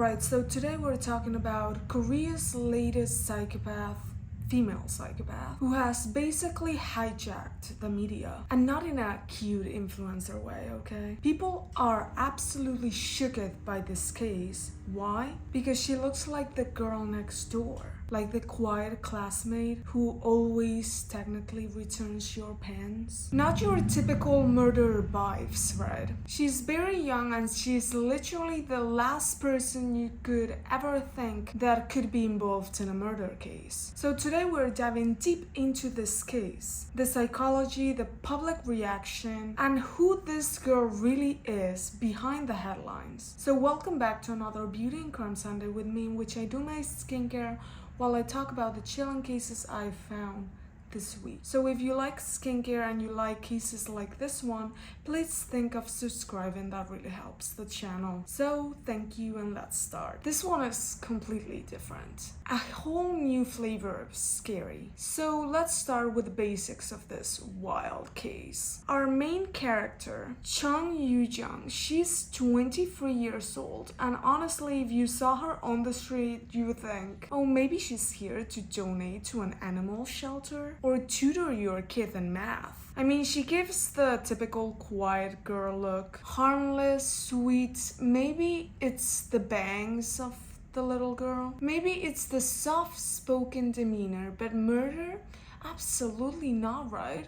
Alright, so today we're talking about Korea's latest female psychopath, who has basically hijacked the media, and not in a cute influencer way, okay? People are absolutely shooketh by this case. Why? Because she looks like the girl next door. Like the quiet classmate who always technically returns your pens. Not your typical murder vibes, right? She's very young and she's literally the last person you could ever think that could be involved in a murder case. So today we're diving deep into this case, the psychology, the public reaction, and who this girl really is behind the headlines. So welcome back to another Beauty and Crime Sunday with me, in which I do my skincare while I talk about the chilling cases I found this week. So if you like skincare and you like cases like this one, please think of subscribing. That really helps the channel. So thank you, and let's start. This one is completely different. A whole new flavor of scary. So let's start with the basics of this wild case. Our main character, Yu Jung, she's 23 years old, and honestly, if you saw her on the street, you would think, oh, maybe she's here to donate to an animal shelter or tutor your kid in math. I mean, she gives the typical quiet girl look, harmless, sweet. Maybe it's the bangs of the little girl. Maybe it's the soft-spoken demeanor, but murder? Absolutely not, right?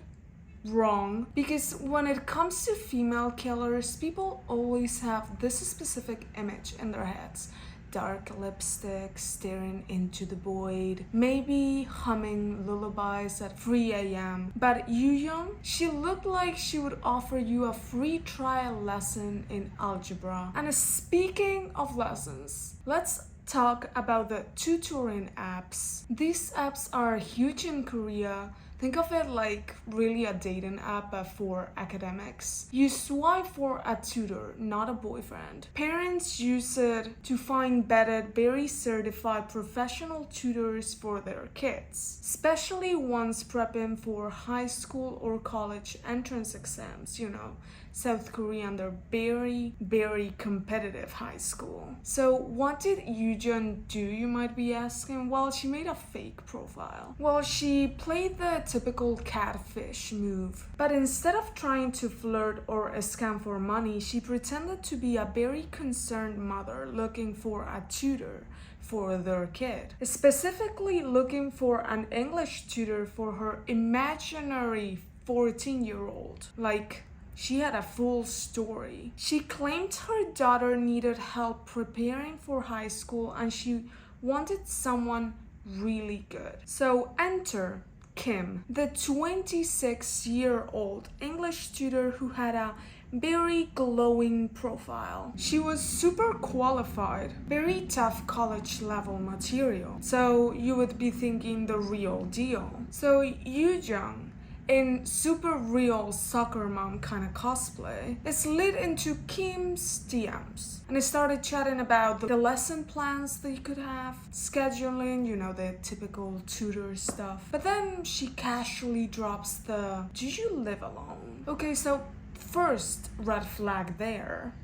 Wrong. Because when it comes to female killers, people always have this specific image in their heads. Dark lipstick, staring into the void, maybe humming lullabies at 3 a.m. But Yu Jung, she looked like she would offer you a free trial lesson in algebra. And speaking of lessons, let's talk about the tutoring apps. These apps are huge in Korea. Think of it like really a dating app, but for academics. You swipe for a tutor, not a boyfriend. Parents use it to find vetted, very certified professional tutors for their kids, especially ones prepping for high school or college entrance exams. You know, South Korea, and they're very, very competitive high school. So what did Yu Jung do, you might be asking? Well, she made a fake profile. Well, she played the typical catfish move, but instead of trying to flirt or scam for money, she pretended to be a very concerned mother looking for a tutor for their kid, specifically looking for an English tutor for her imaginary 14-year-old. Like, she had a full story. She claimed her daughter needed help preparing for high school and she wanted someone really good. So enter Kim, the 26-year-old English tutor who had a very glowing profile. She was super qualified, very tough college level material. So you would be thinking the real deal. So Yu Jung, in super real soccer mom kind of cosplay, it slid into Kim's DMs. And it started chatting about the lesson plans that you could have, scheduling, you know, the typical tutor stuff. But then she casually drops the, do you live alone? Okay, so first red flag there.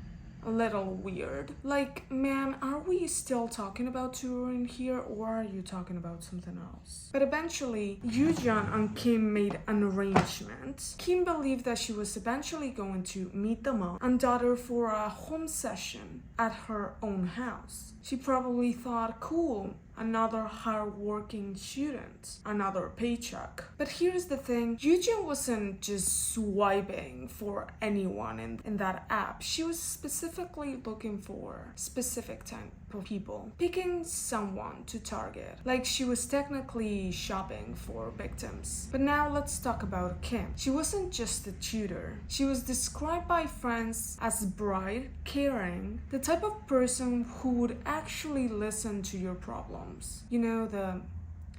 A little weird. Like, ma'am, are we still talking about tutoring here, or are you talking about something else? But eventually, Yu Jung and Kim made an arrangement. Kim believed that she was eventually going to meet the mom and daughter for a home session at her own house. She probably thought, cool, another hard-working student, another paycheck. But here's the thing, Yu Jung wasn't just swiping for anyone in that app. She was specifically looking for specific type of people, picking someone to target. Like, she was technically shopping for victims. But now let's talk about Kim. She wasn't just a tutor. She was described by friends as bright, caring, the type of person who would actually listen to your problems. You know, the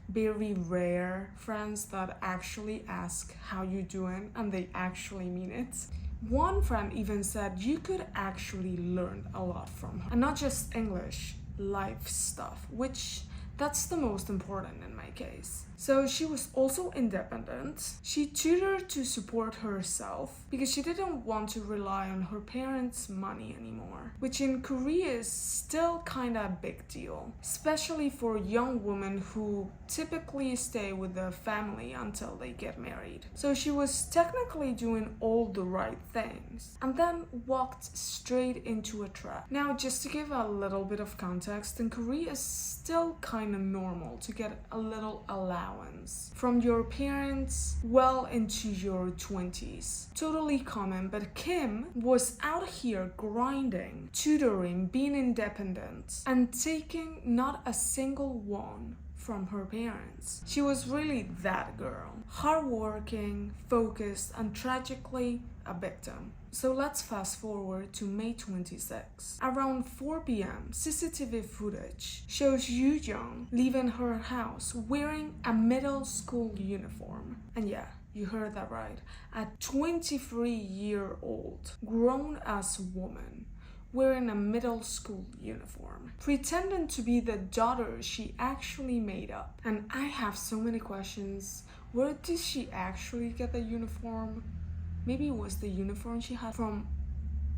very rare friends that actually ask how you doing and they actually mean it. One friend even said you could actually learn a lot from her. And not just English, life stuff, which That's the most important in my case. So she was also independent. She tutored to support herself because she didn't want to rely on her parents' money anymore, which in Korea is still kinda a big deal, especially for young women who typically stay with their family until they get married. So she was technically doing all the right things and then walked straight into a trap. Now, just to give a little bit of context, in Korea it's still kinda normal to get a little allowance from your parents well into your 20s. Totally common, but Kim was out here grinding, tutoring, being independent, and taking not a single one from her parents. She was really that girl. Hardworking, focused, and tragically a victim. So let's fast forward to May 26. Around 4 p.m., CCTV footage shows Yu Jung leaving her house wearing a middle school uniform. And yeah, you heard that right. A 23-year-old grown-ass woman wearing a middle school uniform, pretending to be the daughter she actually made up. And I have so many questions. Where did she actually get the uniform? Maybe it was the uniform she had from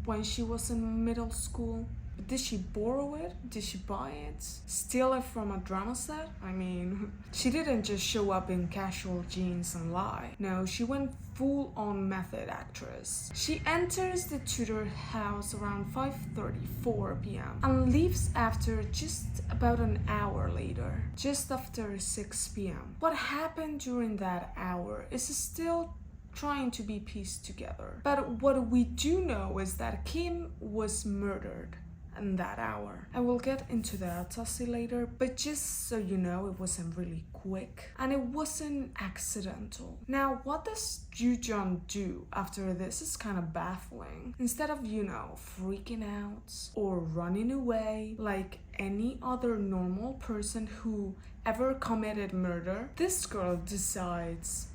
when she was in middle school. But did she borrow it? Did she buy it? Steal it from a drama set? I mean, she didn't just show up in casual jeans and lie. No, she went full-on method actress. She enters the tutor house around 5:34 p.m. and leaves after just about an hour later, just after 6 p.m. What happened during that hour is still trying to be pieced together. But what we do know is that Kim was murdered in that hour. I will get into the autopsy later, but just so you know, it wasn't really quick and it wasn't accidental. Now, what does Yu Jung do after this is kind of baffling. Instead of, freaking out or running away like any other normal person who ever committed murder, this girl decides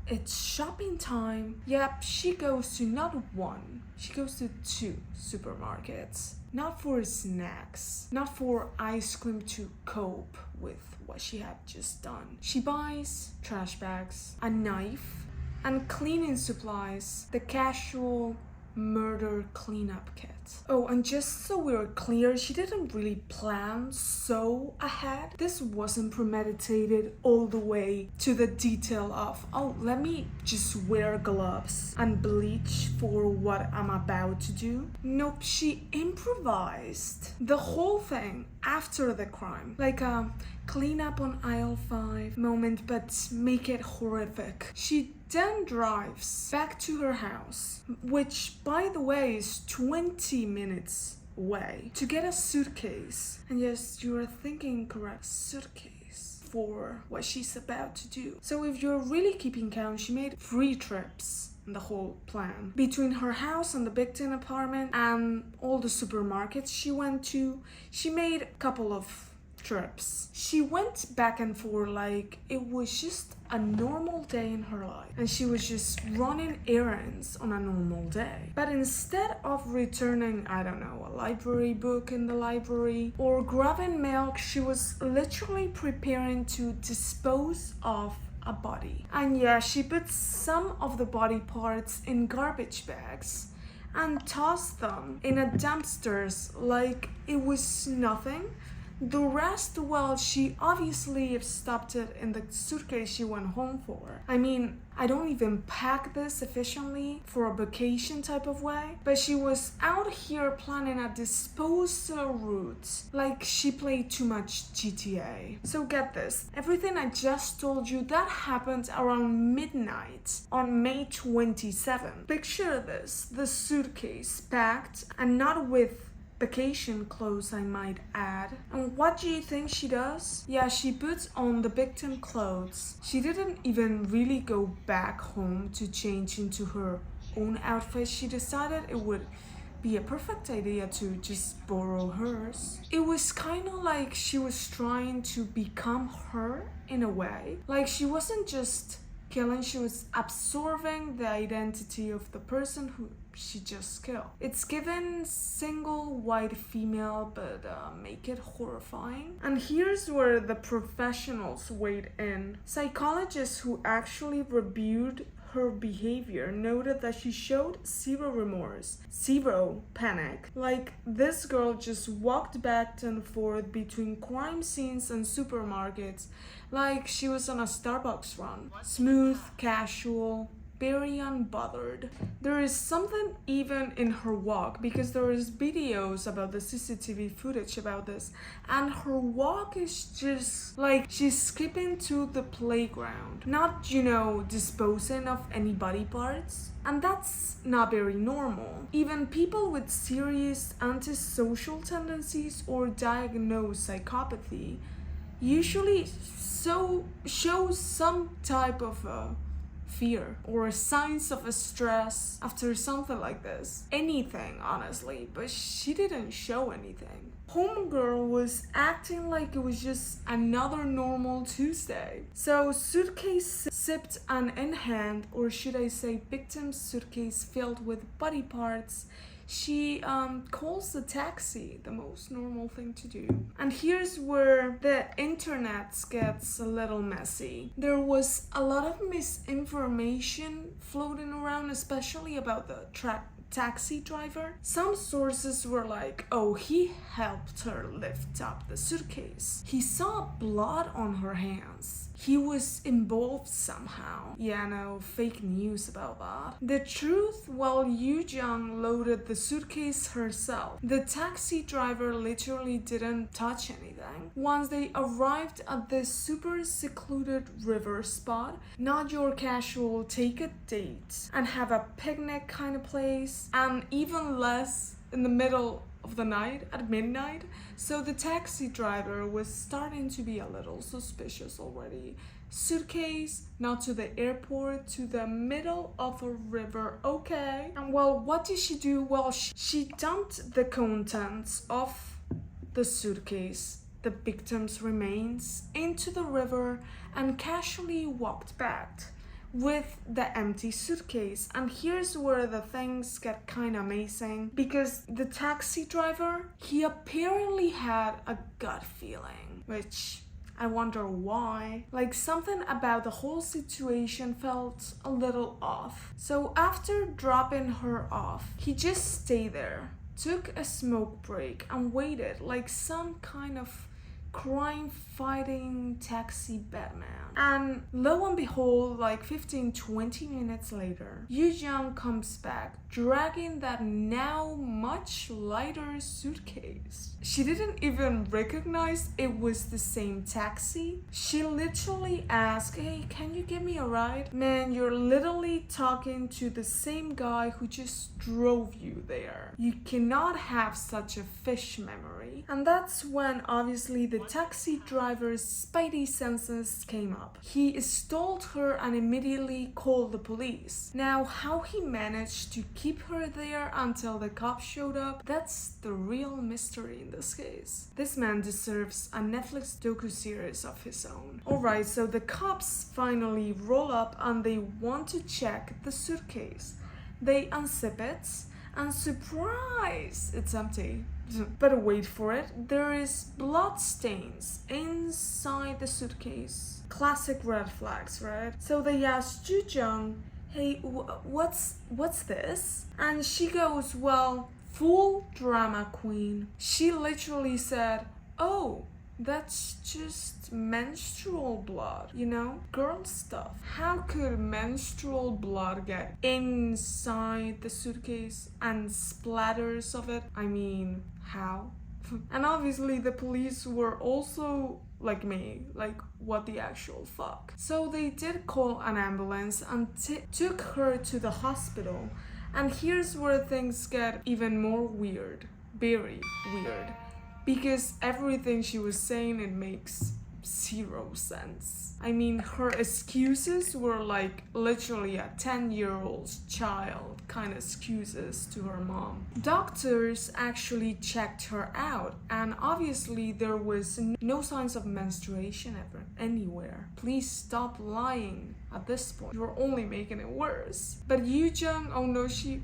it's shopping time. Yep, she goes to not one, she goes to 2 supermarkets. Not for snacks, not for ice cream to cope with what she had just done. She buys trash bags, a knife, and cleaning supplies, the casual murder cleanup kit. Oh, and just so we're clear, she didn't really plan so ahead. This wasn't premeditated all the way to the detail of, oh, let me just wear gloves and bleach for what I'm about to do. Nope, she improvised the whole thing after the crime. Like a clean up on aisle 5 moment, but make it horrific. She then drives back to her house, which by the way is 20 minutes away, to get a suitcase. And yes, you are thinking correct, suitcase for what she's about to do. So if you're really keeping count, she made 3 trips in the whole plan. Between her house and the Beplain apartment and all the supermarkets she went to, she made a couple of trips. She went back and forth like it was just a normal day in her life, and she was just running errands on a normal day. But instead of returning, I don't know, a library book in the library or grabbing milk, she was literally preparing to dispose of a body. And yeah, she put some of the body parts in garbage bags and tossed them in a dumpsters like it was nothing. The rest, well, she obviously stopped it in the suitcase she went home for. I mean, I don't even pack this efficiently for a vacation type of way, but she was out here planning a disposal route like she played too much GTA. So get this, everything I just told you, that happened around midnight on May 27th. Picture this, the suitcase packed and not with vacation clothes, I might add. And what do you think she does? Yeah, she puts on the victim clothes. She didn't even really go back home to change into her own outfit. She decided it would be a perfect idea to just borrow hers. It was kind of like she was trying to become her in a way. Like she wasn't just killing, she was absorbing the identity of the person who she just killed. It's given single white female, but make it horrifying. And here's where the professionals weighed in. Psychologists who actually reviewed her behavior noted that she showed zero remorse, zero panic. Like, this girl just walked back and forth between crime scenes and supermarkets like she was on a Starbucks run. Smooth, casual, very unbothered. There is something even in her walk, because there is videos about the CCTV footage about this, and her walk is just like she's skipping to the playground, not, disposing of any body parts. And that's not very normal. Even people with serious antisocial tendencies or diagnosed psychopathy usually show some type of fear or signs of a stress after something like this. Anything, honestly, but she didn't show anything. Homegirl was acting like it was just another normal Tuesday. So suitcase zipped and in hand, or should I say victim's suitcase filled with body parts, she calls the taxi, the most normal thing to do. And here's where the internet gets a little messy. There was a lot of misinformation floating around, especially about the taxi driver. Some sources were like, oh, he helped her lift up the suitcase. He saw blood on her hands. He was involved somehow. Yeah, no, fake news about that. The truth, well, Yu Jung loaded the suitcase herself. The taxi driver literally didn't touch anything. Once they arrived at this super secluded river spot, not your casual take a date and have a picnic kind of place, and even less in the middle of the night at midnight. So the taxi driver was starting to be a little suspicious already. Suitcase, not to the airport, to the middle of a river, okay. And well, what did she do? Well, she dumped the contents of the suitcase, the victim's remains, into the river and casually walked back with the empty suitcase. And here's where the things get kind of amazing, because the taxi driver, he apparently had a gut feeling, which I wonder why. Like, something about the whole situation felt a little off. So after dropping her off, he just stayed there, took a smoke break and waited like some kind of crime-fighting taxi Batman. And lo and behold, like 15-20 minutes later, Yu Jung comes back, dragging that now much lighter suitcase. She didn't even recognize it was the same taxi. She literally asked, hey, can you give me a ride? Man, you're literally talking to the same guy who just drove you there. You cannot have such a fish memory. And that's when obviously the taxi driver's spidey senses came up. He stalled her and immediately called the police. Now, how he managed to keep her there until the cops showed up, that's the real mystery in this case. This man deserves a Netflix docuseries of his own. Alright, so the cops finally roll up and they want to check the suitcase. They unzip it and surprise, it's empty. But wait for it, there is blood stains inside the suitcase. Classic red flags, right? So they asked Yu Jung, hey, what's this? And she goes, well, full drama queen. She literally said, oh, that's just menstrual blood, girl stuff. How could menstrual blood get inside the suitcase and splatters of it? I mean, how? And obviously the police were also like me, like what the actual fuck. So they did call an ambulance and took her to the hospital. And here's where things get even more weird, very weird. Because everything she was saying, it makes zero sense. I mean, her excuses were like literally a 10-year-old child kind of excuses to her mom. Doctors actually checked her out, and obviously there was no signs of menstruation ever anywhere. Please stop lying at this point. You're only making it worse. But Yu Jung, oh no, she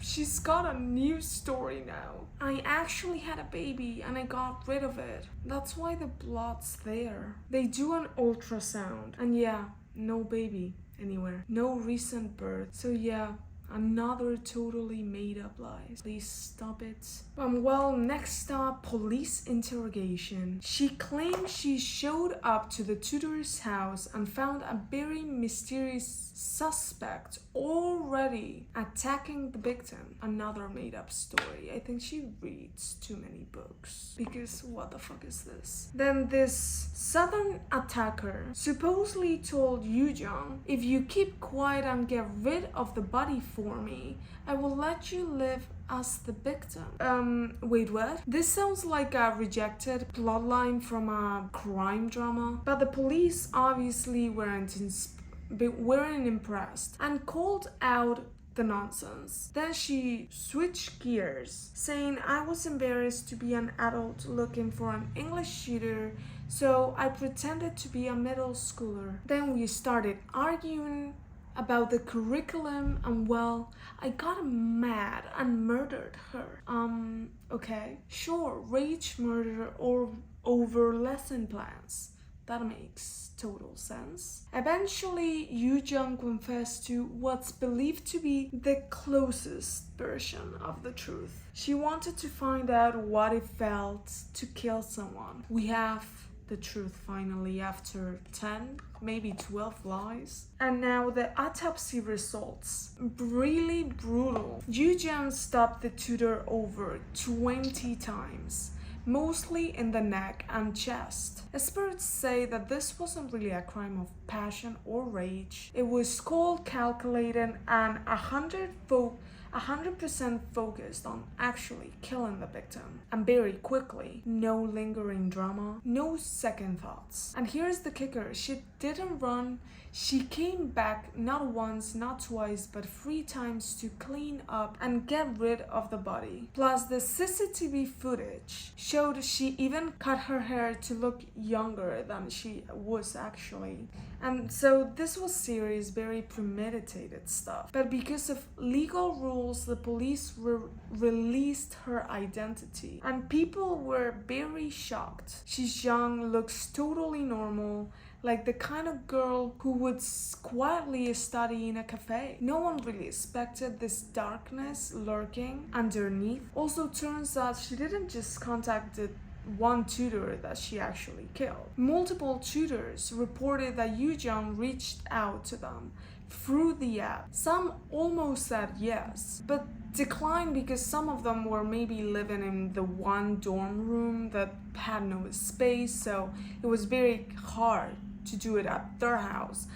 she's got a new story now. I actually had a baby and I got rid of it. That's why the blood's there. They do an ultrasound and yeah, no baby anywhere. No recent birth. So yeah, another totally made up lies. Please stop it. Well, next up, police interrogation. She claimed she showed up to the tutor's house and found a very mysterious suspect already attacking the victim. Another made up story. I think she reads too many books. Because what the fuck is this? Then this southern attacker supposedly told Yu Jung, if you keep quiet and get rid of the body for me, I will let you live as the victim. Wait, what? This sounds like a rejected plotline from a crime drama, but the police obviously weren't impressed and called out the nonsense. Then she switched gears, saying I was embarrassed to be an adult looking for an English tutor, so I pretended to be a middle schooler. Then we started arguing about the curriculum and well, I got mad and murdered her. Okay, sure, rage murder or over lesson plans. That makes total sense. Eventually, Yu Jung confessed to what's believed to be the closest version of the truth. She wanted to find out what it felt to kill someone. We have the truth finally after 10, maybe 12 lies. And now the autopsy results. Really brutal. Yu Jung stabbed the tutor over 20 times. Mostly in the neck and chest. Experts say that this wasn't really a crime of passion or rage. It was cold, calculated, and 100% focused on actually killing the victim. And very quickly. No lingering drama, no second thoughts. And here's the kicker, she didn't run. She came back not once, not twice, but 3 times to clean up and get rid of the body. Plus the CCTV footage showed she even cut her hair to look younger than she was actually. And so this was serious, very premeditated stuff. But because of legal rules, the police released her identity. And people were very shocked. She's young, looks totally normal, like the kind of girl who would quietly study in a cafe. No one really expected this darkness lurking underneath. Also turns out she didn't just contact the one tutor that she actually killed. Multiple tutors reported that Yu Jung reached out to them through the app. Some almost said yes, but declined because some of them were maybe living in the one dorm room that had no space, so it was very hard to do it at their house.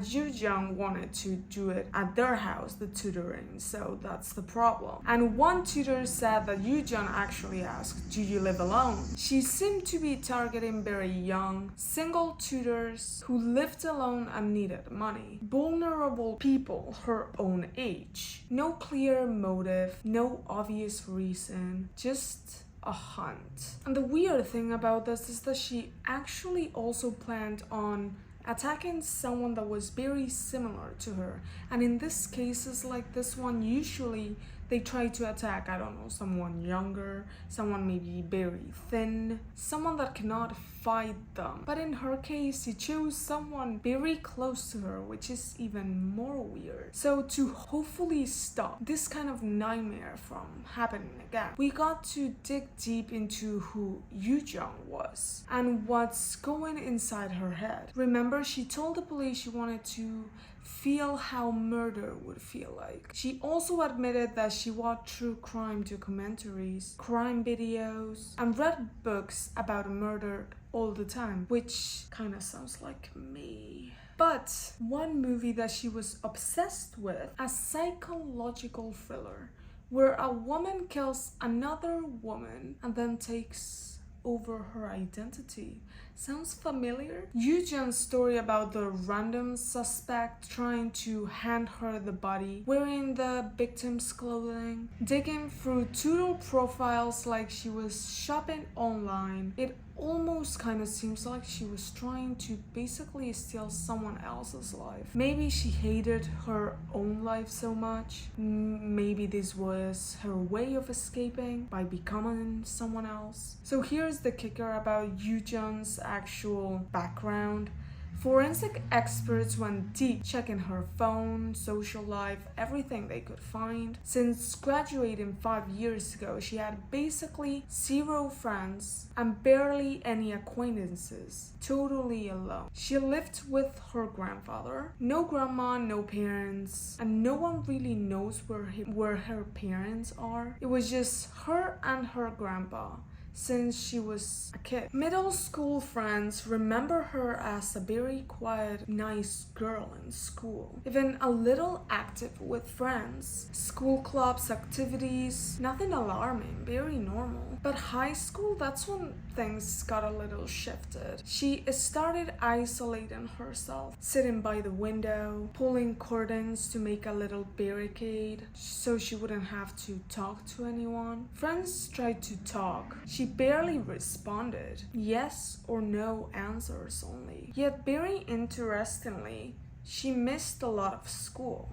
Yu Jung wanted to do it at their house, the tutoring, so that's the problem. And one tutor said that Yu Jung actually asked, do you live alone? She seemed to be targeting very young, single tutors who lived alone and needed money. Vulnerable people her own age. No clear motive, no obvious reason, just a hunt. And the weird thing about this is that she actually also planned on attacking someone that was very similar to her. And in these cases like this one, usually they try to attack, I don't know, someone younger, someone maybe very thin, someone that cannot fight them. But in her case, she chose someone very close to her, which is even more weird. So to hopefully stop this kind of nightmare from happening again, we got to dig deep into who Yu Jung was and what's going inside her head. Remember, she told the police she wanted to feel how murder would feel like. She also admitted that she watched true crime documentaries, crime videos, and read books about murder all the time, which kind of sounds like me. But one movie that she was obsessed with, a psychological thriller, where a woman kills another woman and then takes over her identity. Sounds familiar? Yu Jung's story about the random suspect trying to hand her the body, wearing the victim's clothing, digging through Tudor profiles like she was shopping online. It almost kind of seems like she was trying to basically steal someone else's life. Maybe she hated her own life so much. Maybe this was her way of escaping by becoming someone else. So here's the kicker about Yu Jung's actual background. Forensic experts went deep, checking her phone, social life, everything they could find. Since graduating 5 years ago, she had basically 0 friends and barely any acquaintances, totally alone. She lived with her grandfather, no grandma, no parents, and no one really knows where her parents are. It was just her and her grandpa since she was a kid. Middle school friends remember her as a very quiet, nice girl in school, even a little active with friends. School clubs, activities, nothing alarming, very normal. But high school, that's when things got a little shifted. She started isolating herself, sitting by the window, pulling curtains to make a little barricade so she wouldn't have to talk to anyone. Friends tried to talk. She barely responded. Yes or no answers only. Yet very interestingly, she missed a lot of school.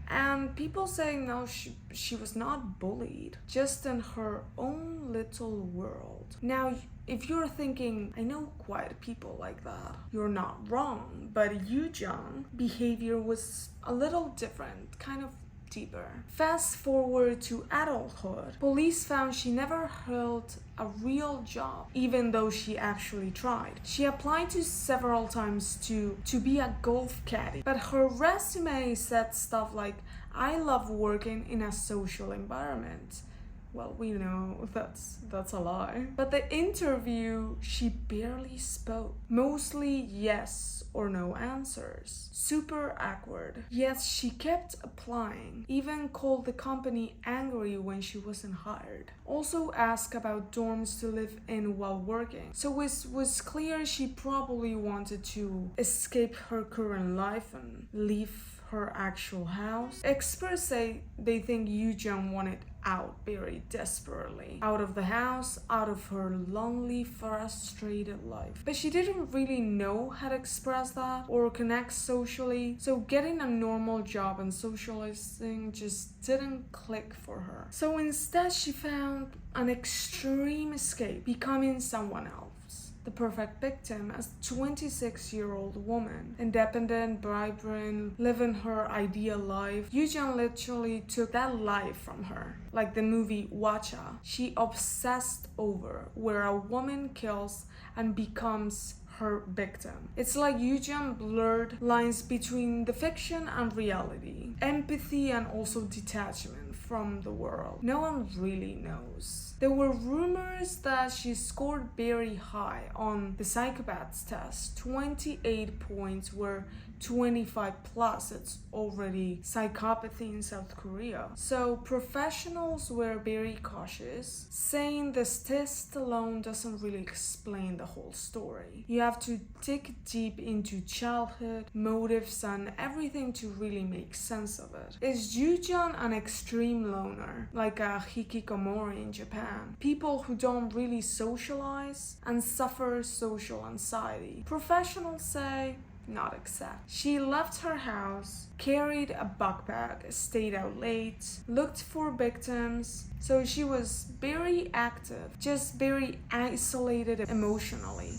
And people say no, she was not bullied, just in her own little world. Now, if you're thinking, I know quite people like that, you're not wrong, but Yu Jung behavior was a little different, kind of deeper. Fast forward to adulthood. Police found she never held a real job, even though she actually tried. She applied to several times to be a golf caddy, but her resume said stuff like, I love working in a social environment. Well, we know that's a lie. But the interview, she barely spoke. Mostly yes or no answers. Super awkward. Yet she kept applying. Even called the company angry when she wasn't hired. Also asked about dorms to live in while working. So it was clear she probably wanted to escape her current life and leave her actual house. Experts say they think Yu Jung wanted out very desperately. Out of the house, out of her lonely, frustrated life. But she didn't really know how to express that or connect socially, so getting a normal job and socializing just didn't click for her. So instead she found an extreme escape, becoming someone else. The perfect victim, as a 26-year-old woman, independent, vibrant, living her ideal life. Yu Jung literally took that life from her. Like the movie Watcha, she obsessed over where a woman kills and becomes her victim. It's like Yu Jung blurred lines between the fiction and reality, empathy and also detachment from the world. No one really knows. There were rumors that she scored very high on the psychopaths test. 28 points were 25 plus. It's already psychopathy in South Korea. So professionals were very cautious, saying this test alone doesn't really explain the whole story. You have to dig deep into childhood, motives, and everything to really make sense of it. Is Yu Jung an extreme loner, like a hikikomori in Japan? People who don't really socialize and suffer social anxiety. Professionals say not exact. She left her house, carried a backpack, stayed out late, looked for victims. So she was very active, just very isolated emotionally.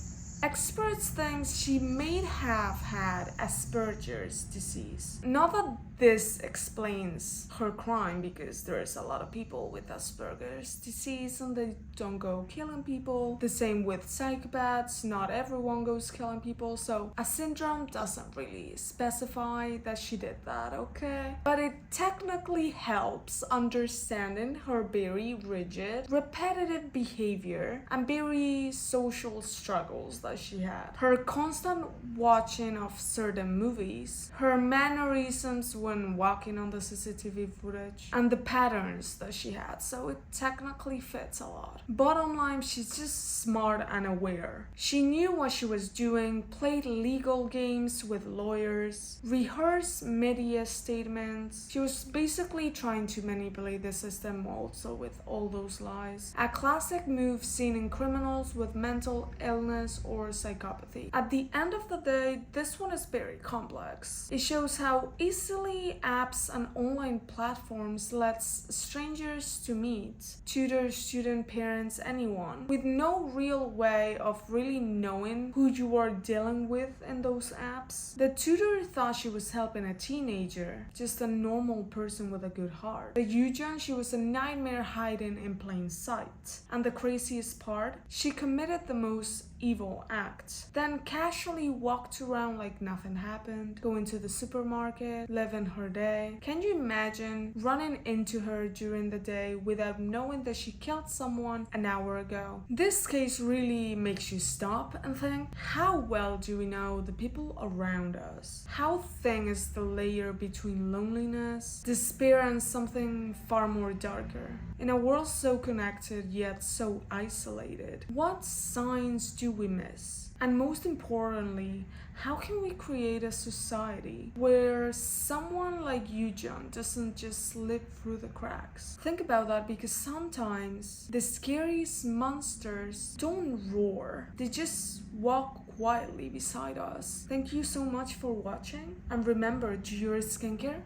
Experts think she may have had Asperger's disease. Not that this explains her crime, because there's a lot of people with Asperger's disease and they don't go killing people. The same with psychopaths, not everyone goes killing people, so a syndrome doesn't really specify that she did that, okay? But it technically helps understanding her very rigid, repetitive behavior and very social struggles that she had. Her constant watching of certain movies, her mannerisms when walking on the CCTV footage and the patterns that she had, so it technically fits a lot. Bottom line, she's just smart and aware. She knew what she was doing, played legal games with lawyers, rehearsed media statements. She was basically trying to manipulate the system also with all those lies. A classic move seen in criminals with mental illness or psychopathy. At the end of the day, this one is very complex. It shows how easily apps and online platforms lets strangers to meet, tutors, student, parents, anyone, with no real way of really knowing who you are dealing with in those apps. The tutor thought she was helping a teenager, just a normal person with a good heart. The Yu Jung, she was a nightmare hiding in plain sight. And the craziest part, she committed the most evil act, then casually walked around like nothing happened, going to the supermarket, living her day. Can you imagine running into her during the day without knowing that she killed someone an hour ago? This case really makes you stop and think, how well do we know the people around us? How thin is the layer between loneliness, despair, and something far more darker? In a world so connected yet so isolated, what signs do we miss? And most importantly, how can we create a society where someone like Yu Jung doesn't just slip through the cracks? Think about that, because sometimes the scariest monsters don't roar, they just walk quietly beside us. Thank you so much for watching, and remember, do your skincare,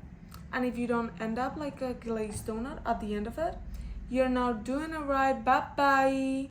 and if you don't end up like a glazed donut at the end of it, you're not doing it right. Bye bye.